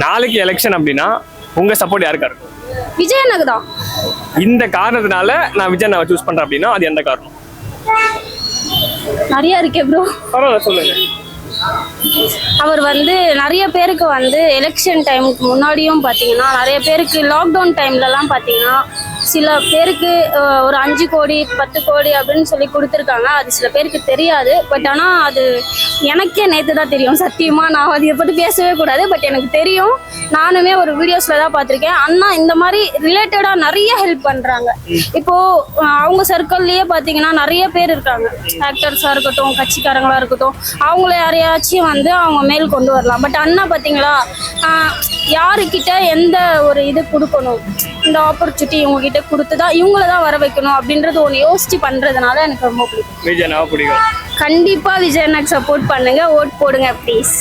நாளைக்கு எலெக்ஷன் அப்படின்னா உங்க சப்போர்ட் யாருக்கா இருக்கும்? விஜய் அண்ணாக்கு தான். இந்த காரணத்தினால நான் விஜய் அண்ணாவை சூஸ் பண்றேன் அப்படின்னா அது எந்த காரணம்? நிறைய இருக்கே ப்ரோ. பரவாயில்ல சொல்லுங்க. அவர் நிறைய பேருக்கு எலெக்ஷன் டைமுக்கு முன்னாடியும் பார்த்தீங்கன்னா நிறைய பேருக்கு லாக்டவுன் டைம்லலாம் பார்த்தீங்கன்னா சில பேருக்கு ஒரு 5 கோடி 10 கோடி அப்படின்னு சொல்லி கொடுத்துருக்காங்க. அது சில பேருக்கு தெரியாது. பட் ஆனால் அது எனக்கே நேற்று தான் தெரியும். சத்தியமாக நான் அதை பற்றி பேசவே கூடாது. பட் எனக்கு தெரியும். நானுமே ஒரு வீடியோஸில் தான் பார்த்துருக்கேன். அண்ணா இந்த மாதிரி ரிலேட்டடாக நிறைய ஹெல்ப் பண்ணுறாங்க. இப்போது அவங்க சர்க்கிள்லேயே பார்த்தீங்கன்னா நிறைய பேர் இருக்காங்க. ஆக்டர்ஸாக இருக்கட்டும், கட்சிக்காரங்களாக இருக்கட்டும், அவங்கள யாரையாச்சும் அவங்க மேல் கொண்டு வரலாம். பட் அண்ணா பார்த்தீங்களா யாருக்கிட்ட எந்த ஒரு இது கொடுக்கணும், இந்த ஆப்பர்ச்சுனிட்டி இவங்ககிட்ட கொடுத்து தான் இவங்கள தான் வர வைக்கணும் அப்படின்றது ஒன்று யோசிச்சு பண்ணுறதுனால எனக்கு ரொம்ப பிடிக்கும். விஜய் அண்ணாவை பிடிக்கும். கண்டிப்பாக விஜய் அண்ணாக்கு சப்போர்ட் பண்ணுங்க, ஓட் போடுங்க ப்ளீஸ்.